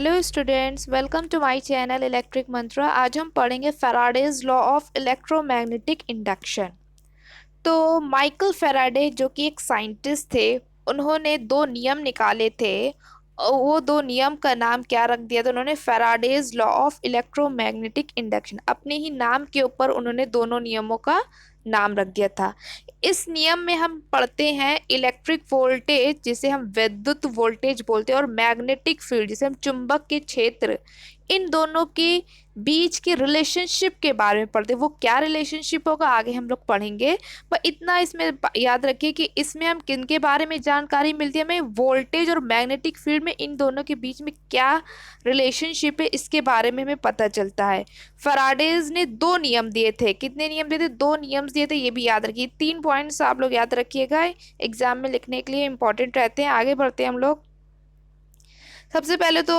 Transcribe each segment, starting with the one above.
Hello students, welcome to my channel electric Mantra. आज हम पढ़ेंगे Faraday's law of electromagnetic induction. तो माइकल फैराडे जो कि एक साइंटिस्ट थे, उन्होंने दो नियम निकाले थे और वो दो नियम का नाम क्या रख दिया था उन्होंने? Faraday's law of electromagnetic induction. अपने ही नाम के ऊपर उन्होंने दोनों नियमों का नाम रख दिया था। इस नियम में हम पढ़ते हैं इलेक्ट्रिक वोल्टेज, जिसे हम विद्युत वोल्टेज बोलते हैं, और मैग्नेटिक फील्ड, जिसे हम चुंबक के क्षेत्र, इन दोनों के बीच के रिलेशनशिप के बारे में पढ़ते हैं। वो क्या रिलेशनशिप होगा आगे हम लोग पढ़ेंगे, पर इतना इसमें याद रखिए कि इसमें हम किन के बारे में जानकारी मिलती है हमें? वोल्टेज और मैग्नेटिक फील्ड में इन दोनों के बीच में क्या रिलेशनशिप है, इसके बारे में हमें पता चलता है। फैराडेज ने दो नियम दिए थे। कितने नियम दिए थे? दो नियम दिए थे, ये भी याद रखिए। 3 पॉइंट्स आप लोग याद रखिएगा, एग्जाम में लिखने के लिए इंपॉर्टेंट रहते हैं। आगे बढ़ते हैं हम लोग। सबसे पहले तो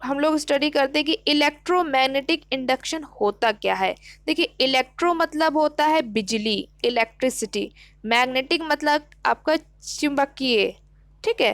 हम लोग स्टडी करते हैं कि इलेक्ट्रोमैग्नेटिक इंडक्शन होता क्या है। देखिए, इलेक्ट्रो मतलब होता है बिजली, इलेक्ट्रिसिटी। मैग्नेटिक मतलब आपका चुंबकीय। ठीक है,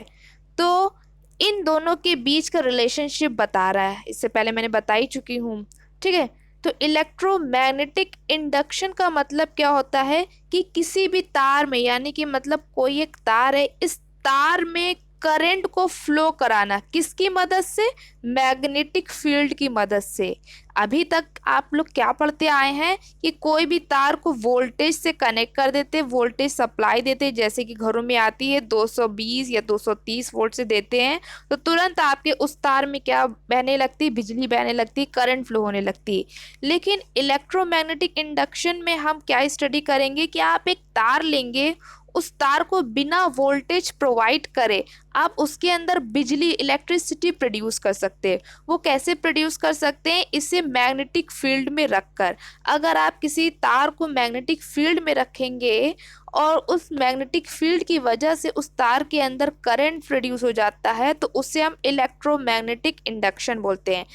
तो इन दोनों के बीच का रिलेशनशिप बता रहा है। इससे पहले मैंने बता ही चुकी हूँ। ठीक है, तो इलेक्ट्रोमैग्नेटिक इंडक्शन का मतलब क्या होता है कि किसी भी तार में, यानी कि मतलब कोई एक तार है, इस तार में करंट को फ्लो कराना। किसकी मदद से? मैग्नेटिक फील्ड की मदद से। अभी तक आप लोग क्या पढ़ते आए हैं कि कोई भी तार को वोल्टेज से कनेक्ट कर देते, वोल्टेज सप्लाई देते, जैसे कि घरों में आती है 220 या 230 वोल्ट से देते हैं, तो तुरंत आपके उस तार में क्या बहने लगती? बिजली बहने लगती, करंट फ्लो होने लगती। लेकिन इलेक्ट्रोमैग्नेटिक इंडक्शन में हम क्या स्टडी करेंगे कि आप एक तार लेंगे, उस तार को बिना वोल्टेज प्रोवाइड करे आप उसके अंदर बिजली, इलेक्ट्रिसिटी प्रोड्यूस कर सकते हैं। वो कैसे प्रोड्यूस कर सकते हैं? इसे मैग्नेटिक फील्ड में रखकर। अगर आप किसी तार को मैग्नेटिक फील्ड में रखेंगे और उस मैग्नेटिक फील्ड की वजह से उस तार के अंदर करंट प्रोड्यूस हो जाता है, तो उसे हम इलेक्ट्रोमैग्नेटिक इंडक्शन बोलते हैं।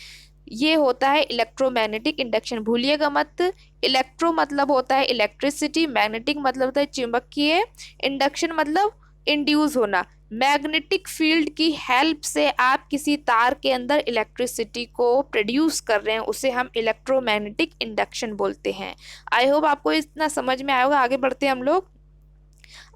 ये होता है इलेक्ट्रोमैग्नेटिक इंडक्शन, भूलिएगा मत। इलेक्ट्रो मतलब होता है इलेक्ट्रिसिटी, मैग्नेटिक मतलब होता है चुंबकीय, इंडक्शन मतलब इंड्यूस होना। मैग्नेटिक फील्ड की हेल्प से आप किसी तार के अंदर इलेक्ट्रिसिटी को प्रोड्यूस कर रहे हैं, उसे हम इलेक्ट्रोमैग्नेटिक इंडक्शन बोलते हैं। आई होप आपको इतना समझ में आया होगा। आगे बढ़ते हैं हम लोग।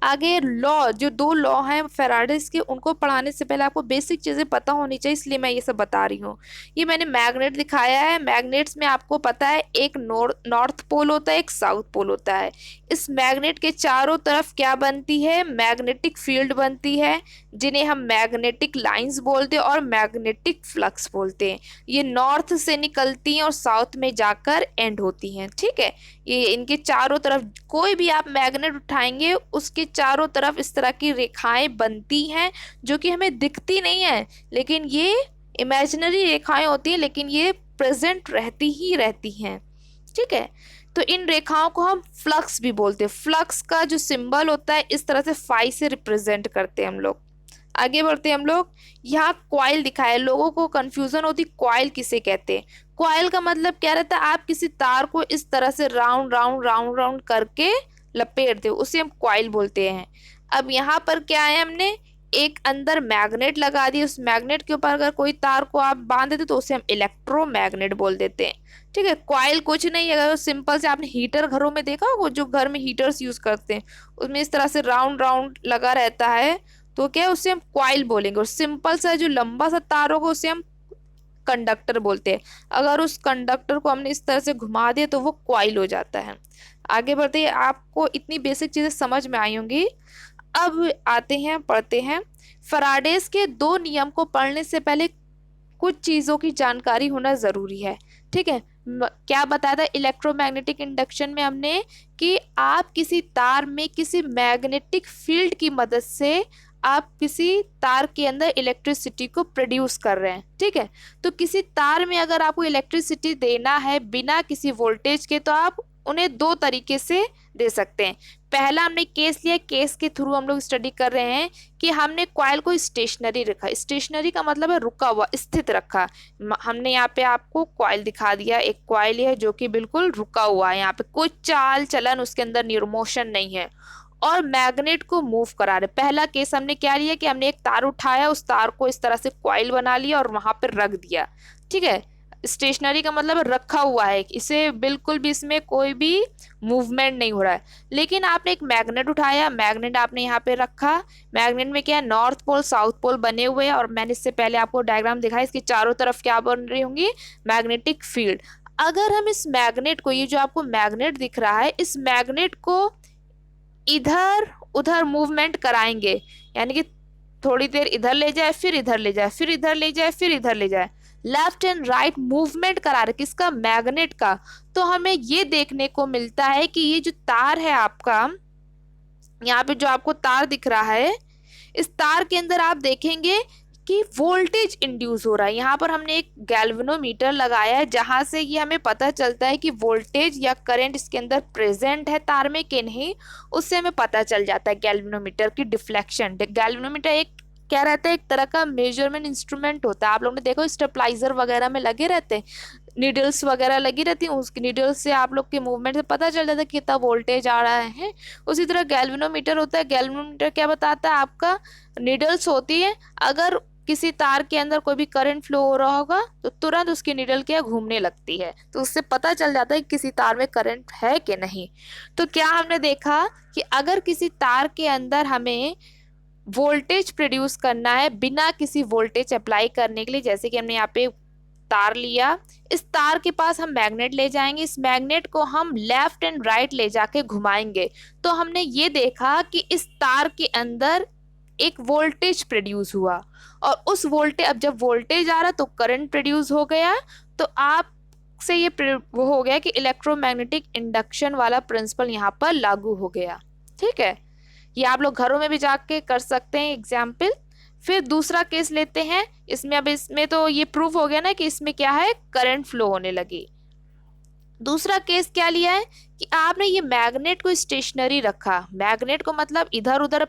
आगे लॉ, जो दो लॉ हैं फैराडेज के, उनको पढ़ाने से पहले आपको बेसिक चीज़ें पता होनी चाहिए, इसलिए मैं ये सब बता रही हूँ। ये मैंने मैग्नेट दिखाया है। मैग्नेट्स में आपको पता है एक नॉर्थ पोल होता है, एक साउथ पोल होता है। इस मैग्नेट के चारों तरफ क्या बनती है? मैग्नेटिक फील्ड बनती है, जिन्हें हम मैग्नेटिक लाइंस बोलते हैं और मैग्नेटिक फ्लक्स बोलते हैं। ये नॉर्थ से निकलती हैं और साउथ में जाकर एंड होती हैं। ठीक है, ये इनके चारों तरफ कोई भी आप मैग्नेट उठाएंगे, उसके चारों तरफ इस तरह की रेखाएं बनती हैं, जो कि हमें दिखती नहीं है, लेकिन ये इमेजिनरी रेखाएं होती हैं, लेकिन ये प्रेजेंट रहती ही रहती हैं। ठीक है, तो इन रेखाओं को हम फ्लक्स भी बोलते हैं। फ्लक्स का जो सिंबल होता है इस तरह से फाई से रिप्रेजेंट करते हैं हम लोग। आगे बढ़ते हैं हम लोग। यहाँ कॉइल दिखाया है, लोगों को कंफ्यूजन होती, कॉइल किसे कहते हैं? कॉइल का मतलब क्या रहता है? आप किसी तार को इस तरह से राउंड राउंड राउंड राउंड करके लपेट दो, उसे हम कॉइल बोलते हैं। अब यहाँ पर क्या है, हमने एक अंदर मैग्नेट लगा दिया, उस मैग्नेट के ऊपर अगर कोई तार को आप बांध देते तो उसे हम इलेक्ट्रोमैग्नेट बोल देते हैं। ठीक है, कॉइल कुछ नहीं, अगर सिंपल से आपने हीटर घरों में देखा, वो जो घर में हीटर्स यूज करते हैं उसमें इस तरह से राउंड राउंड लगा रहता है, तो क्या है, उसे हम कॉइल बोलेंगे। और सिंपल सा जो लंबा सा तार होगा उसे हम कंडक्टर बोलते हैं। अगर उस कंडक्टर को हमने इस तरह से घुमा दिया तो वो कॉइल हो जाता है। आगे बढ़ते हैं, आपको इतनी बेसिक चीजें समझ में आई होंगी। अब आते हैं, पढ़ते हैं। फैराडेज के दो नियम को पढ़ने से पहले कुछ चीजों की जानकारी होना जरूरी है। ठीक है, क्या बताया था इलेक्ट्रोमैग्नेटिक इंडक्शन में हमने कि आप किसी तार में किसी मैग्नेटिक फील्ड की मदद से आप किसी तार के अंदर इलेक्ट्रिसिटी को प्रोड्यूस कर रहे हैं। ठीक है, तो किसी तार में अगर आपको इलेक्ट्रिसिटी देना है बिना किसी वोल्टेज के, तो आप उन्हें दो तरीके से दे सकते हैं। पहला हमने केस लिया, केस के थ्रू हम लोग स्टडी कर रहे हैं कि हमने कॉइल को स्टेशनरी रखा। स्टेशनरी का मतलब है रुका हुआ, स्थित रखा। हमने यहाँ पे आपको कॉइल दिखा दिया, एक कॉइल है जो कि बिल्कुल रुका हुआ है, यहाँ पे कोई चाल चलन उसके अंदर निर्मोशन नहीं है। और मैग्नेट को मूव करा रहे। पहला केस हमने क्या लिया कि हमने एक तार उठाया, उस तार को इस तरह से कॉइल बना लिया और वहां पर रख दिया, ठीक है। स्टेशनरी का मतलब रखा हुआ है, इसे बिल्कुल भी इसमें कोई भी मूवमेंट नहीं हो रहा है। लेकिन आपने एक मैग्नेट उठाया, मैग्नेट आपने यहाँ पे रखा, मैग्नेट में क्या है, नॉर्थ पोल साउथ पोल बने हुए हैं, और मैंने इससे पहले आपको डायग्राम दिखाया, इसके चारों तरफ क्या बन रही होंगी, मैग्नेटिक फील्ड। अगर हम इस मैग्नेट को, ये जो आपको मैग्नेट दिख रहा है, इस मैग्नेट को इधर उधर मूवमेंट कराएंगे, यानी कि थोड़ी देर इधर ले जाए, फिर इधर ले जाए, फिर इधर ले जाए, फिर इधर ले जाए, लेफ्ट एंड राइट मूवमेंट करा रहे, किसका, मैग्नेट का। तो हमें ये देखने को मिलता है कि ये जो तार है आपका, यहाँ पे जो आपको तार दिख रहा है, इस तार के अंदर आप देखेंगे कि वोल्टेज इंड्यूस हो रहा है। यहाँ पर हमने एक गैल्वेनोमीटर लगाया है, जहां से ये हमें पता चलता है कि वोल्टेज या करंट इसके अंदर प्रेजेंट है तार में कि नहीं, उससे हमें पता चल जाता है गैल्वेनोमीटर की डिफ्लेक्शन। गैल्वेनोमीटर एक क्या रहता है, एक तरह का मेजरमेंट इंस्ट्रूमेंट होता है। आप लोगों ने देखो स्टेबलाइजर वगैरह में लगे रहते हैं, नीडल्स वगैरह लगी रहती हैं, उसकी नीडल्स से आप लोग के मूवमेंट से पता चल जाता है कितना वोल्टेज आ रहा है। उसी तरह गैल्वेनोमीटर होता है। गैल्वेनोमीटर क्या बताता है, आपका नीडल्स होती है, अगर किसी तार के अंदर कोई भी करंट फ्लो हो रहा होगा तो तुरंत उसकी नीडल क्या घूमने लगती है, तो उससे पता चल जाता है कि किसी तार में करंट है कि नहीं। तो क्या हमने देखा कि अगर किसी तार के अंदर हमें वोल्टेज प्रोड्यूस करना है बिना किसी वोल्टेज अप्लाई करने के लिए, जैसे कि हमने यहाँ पे तार लिया, इस तार के पास हम मैग्नेट ले जाएंगे, इस मैग्नेट को हम लेफ्ट एंड राइट ले जाके घुमाएंगे, तो हमने ये देखा कि इस तार के अंदर एक वोल्टेज प्रोड्यूस हुआ, और उस वोल्टेज, अब जब वोल्टेज आ रहा तो करंट प्रोड्यूस हो गया। तो आप से ये वो हो गया कि इलेक्ट्रोमैग्नेटिक इंडक्शन वाला प्रिंसिपल यहाँ पर लागू हो गया, ठीक है। ये आप लोग घरों में भी जाके कर सकते हैं एग्जाम्पल। फिर दूसरा केस लेते हैं, इसमें अब इसमें तो ये प्रूफ हो गया ना कि इसमें क्या है, करंट फ्लो होने लगी। दूसरा केस क्या लिया है कि आपने ये मैग्नेट को स्टेशनरी रखा, मैग्नेट को मतलब इधर उधर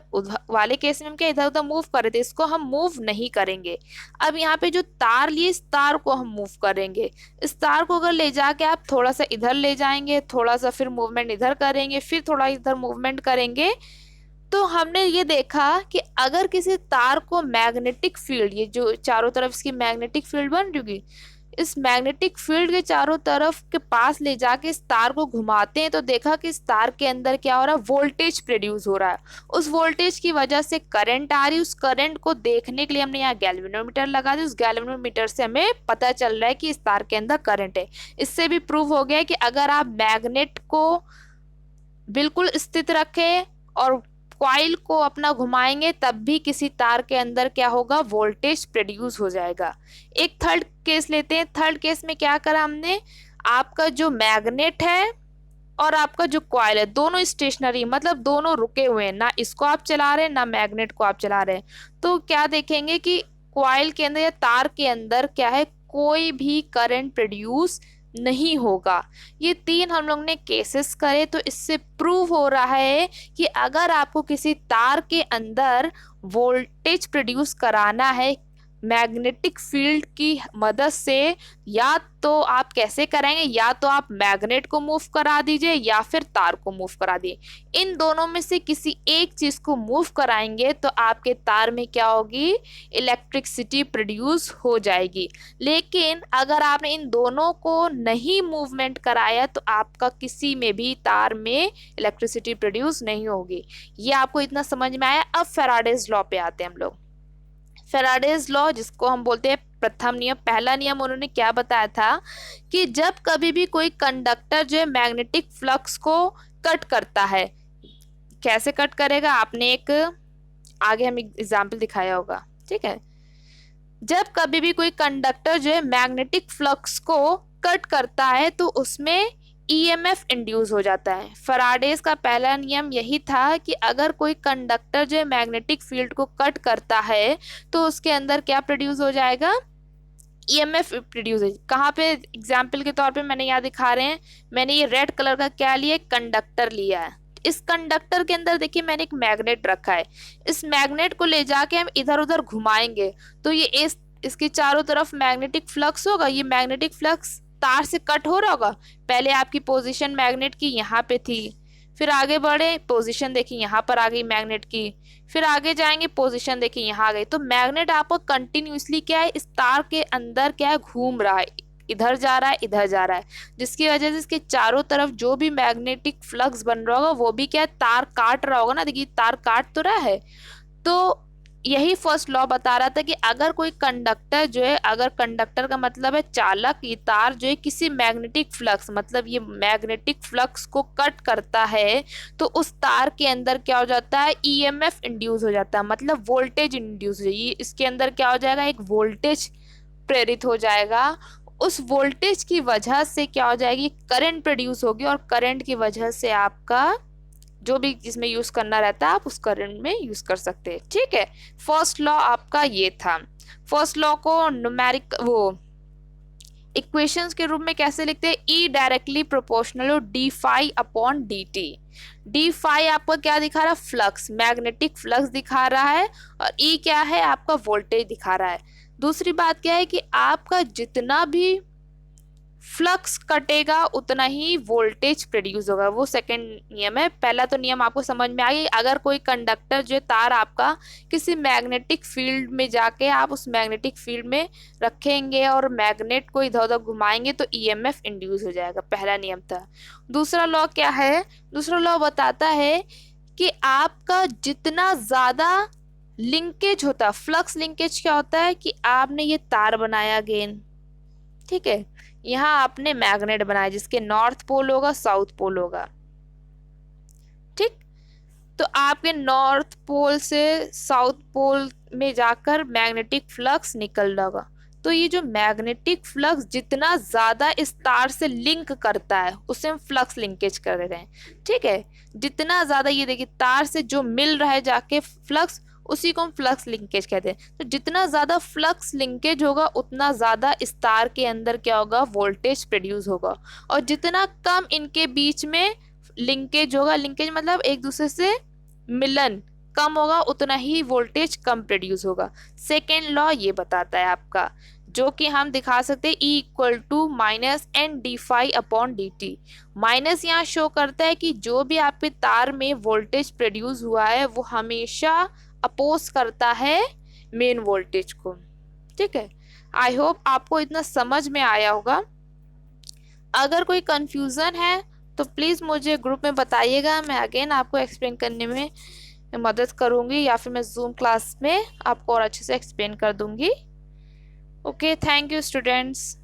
वाले केस में हम क्या इधर उधर मूव कर रहे थे, इसको हम मूव नहीं करेंगे। अब यहाँ पे जो तार लिए, इस तार को हम मूव करेंगे। इस तार को अगर ले जाके आप थोड़ा सा इधर ले जाएंगे, थोड़ा सा फिर मूवमेंट इधर करेंगे, फिर थोड़ा इधर मूवमेंट करेंगे, तो हमने ये देखा कि अगर किसी तार को मैग्नेटिक फील्ड, ये जो चारों तरफ इसकी मैग्नेटिक फील्ड बन रही, इस मैग्नेटिक फील्ड के चारों तरफ के पास ले जाके इस तार को घुमाते हैं, तो देखा कि इस तार के अंदर क्या हो रहा है, वोल्टेज प्रोड्यूस हो रहा है। उस वोल्टेज की वजह से करंट आ रही, उस करंट को देखने के लिए हमने यहाँ गैल्वेनोमीटर लगा दिया, उस गैल्वेनोमीटर से हमें पता चल रहा है कि इस तार के अंदर करंट है। इससे भी प्रूव हो गया कि अगर आप मैग्नेट को बिल्कुल स्थित रखें और कॉइल को अपना घुमाएंगे, तब भी किसी तार के अंदर क्या होगा, वोल्टेज प्रोड्यूस हो जाएगा। एक थर्ड केस लेते हैं। थर्ड केस में क्या करा हमने, आपका जो मैग्नेट है और आपका जो कॉइल है, दोनों स्टेशनरी, मतलब दोनों रुके हुए हैं, ना इसको आप चला रहे हैं ना मैग्नेट को आप चला रहे हैं। तो क्या देखेंगे कि कॉइल के अंदर या तार के अंदर क्या है, कोई भी करंट प्रोड्यूस नहीं होगा। ये तीन हम लोग ने केसेस करे, तो इससे प्रूव हो रहा है कि अगर आपको किसी तार के अंदर वोल्टेज प्रोड्यूस कराना है मैग्नेटिक फील्ड की मदद से, या तो आप कैसे करेंगे, या तो आप मैग्नेट को मूव करा दीजिए या फिर तार को मूव करा दीजिए। इन दोनों में से किसी एक चीज को मूव कराएंगे तो आपके तार में क्या होगी, इलेक्ट्रिसिटी प्रोड्यूस हो जाएगी। लेकिन अगर आपने इन दोनों को नहीं मूवमेंट कराया तो आपका किसी में भी तार में इलेक्ट्रिसिटी प्रोड्यूस नहीं होगी। ये आपको इतना समझ में आया। अब फैराडेज लॉ पे आते हैं हम लोग। फैराडेज लॉ, जिसको हम बोलते हैं प्रथम नियम, पहला नियम उन्होंने क्या बताया था कि जब कभी भी कोई कंडक्टर जो है मैग्नेटिक फ्लक्स को कट करता है, कैसे कट करेगा, आपने एक आगे हम एग्जाम्पल दिखाया होगा, ठीक है। जब कभी भी कोई कंडक्टर जो है मैग्नेटिक फ्लक्स को कट करता है तो उसमें ईएमएफ इंड्यूस हो जाता है। फैराडेज का पहला नियम यही था कि अगर कोई कंडक्टर जो है मैग्नेटिक फील्ड को कट करता है तो उसके अंदर क्या प्रोड्यूस हो जाएगा, ईएमएफ प्रोड्यूस है। कहाँ पे, एग्जाम्पल के तौर पे मैंने यहाँ दिखा रहे हैं, मैंने ये रेड कलर का क्या लिया, कंडक्टर लिया है। इस कंडक्टर के अंदर देखिए मैंने एक मैग्नेट रखा है, इस मैग्नेट को ले जाके हम इधर उधर घुमाएंगे तो ये इसके चारों तरफ मैग्नेटिक फ्लक्स होगा। ये मैग्नेटिक फ्लक्स तार से कट हो रहा होगा। पहले आपकी पोजीशन मैग्नेट की यहाँ पे थी, फिर आगे बढ़े, पोजीशन देखिए यहाँ पर आ गई मैग्नेट की, फिर आगे जाएंगे, पोजीशन देखिए यहाँ आ गई। तो मैग्नेट आपको कंटिन्यूसली क्या है, इस तार के अंदर क्या है, घूम रहा है, इधर जा रहा है, इधर जा रहा है, जिसकी वजह से इसके चारों तरफ जो भी मैग्नेटिक फ्लक्स बन रहा होगा वो भी क्या है, तार काट रहा होगा ना। देखिए तार काट तो रहा है। तो यही फर्स्ट लॉ बता रहा था कि अगर कोई कंडक्टर जो है, अगर कंडक्टर का मतलब है चालक, ये तार जो है किसी मैग्नेटिक फ्लक्स, मतलब ये मैग्नेटिक फ्लक्स को कट करता है, तो उस तार के अंदर क्या हो जाता है, ईएमएफ इंड्यूस हो जाता है, मतलब वोल्टेज इंड्यूस हो जाएगी। इसके अंदर क्या हो जाएगा, एक वोल्टेज प्रेरित हो जाएगा। उस वोल्टेज की वजह से क्या हो जाएगी, करंट प्रोड्यूस होगी, और करंट की वजह से आपका जो भी जिसमें यूज करना रहता है आप उस करंट में यूज कर सकते हैं। ठीक है, फर्स्ट लॉ आपका ये था। फर्स्ट लॉ को न्यूमेरिक वो इक्वेशंस के रूप में कैसे लिखते हैं, E directly proportional to d phi upon d t. D phi आपका क्या दिखा रहा है, फ्लक्स, मैग्नेटिक फ्लक्स दिखा रहा है, और ई क्या है, आपका वोल्टेज दिखा रहा है। दूसरी बात क्या है कि आपका जितना भी फ्लक्स कटेगा उतना ही वोल्टेज प्रोड्यूस होगा, वो सेकंड नियम है। पहला तो नियम आपको समझ में आ गई, अगर कोई कंडक्टर जो तार आपका किसी मैग्नेटिक फील्ड में जाके आप उस मैग्नेटिक फील्ड में रखेंगे और मैग्नेट को इधर उधर घुमाएंगे तो ईएमएफ इंड्यूस हो जाएगा, पहला नियम था। दूसरा लॉ क्या है, दूसरा लॉ बताता है कि आपका जितना ज्यादा लिंकेज होता, फ्लक्स लिंकेज क्या होता है कि आपने ये तार बनाया गेन, ठीक है, यहाँ आपने मैग्नेट बनाया जिसके नॉर्थ पोल होगा, साउथ पोल होगा, ठीक। तो आपके नॉर्थ पोल से साउथ पोल में जाकर मैग्नेटिक फ्लक्स निकल रहा होगा। तो ये जो मैग्नेटिक फ्लक्स जितना ज्यादा इस तार से लिंक करता है उसे हम फ्लक्स लिंकेज कर रहे हैं, ठीक है। जितना ज्यादा ये देखिए तार से जो मिल रहा है जाके फ्लक्स, उसी को हम फ्लक्स लिंकेज कहते हैं। तो जितना ज्यादा फ्लक्स लिंकेज होगा उतना ज्यादा इस तार के अंदर क्या होगा, वोल्टेज प्रोड्यूस होगा। और जितना कम इनके बीच में लिंकेज होगा, लिंकेज मतलब एक दूसरे से मिलन कम होगा, उतना ही वोल्टेज कम प्रोड्यूस होगा। सेकेंड लॉ ये बताता है आपका, जो कि हम दिखा सकते हैं, E equal to minus n d phi upon d t. Minus यहाँ शो करता है कि जो भी आपके तार में वोल्टेज प्रोड्यूस हुआ है वो हमेशा अपोज करता है मेन वोल्टेज को, ठीक है। आई होप आपको इतना समझ में आया होगा। अगर कोई कंफ्यूजन है तो प्लीज़ मुझे ग्रुप में बताइएगा, मैं अगेन आपको एक्सप्लेन करने में मदद करूँगी, या फिर मैं जूम क्लास में आपको और अच्छे से एक्सप्लेन कर दूँगी। Okay, thank you students.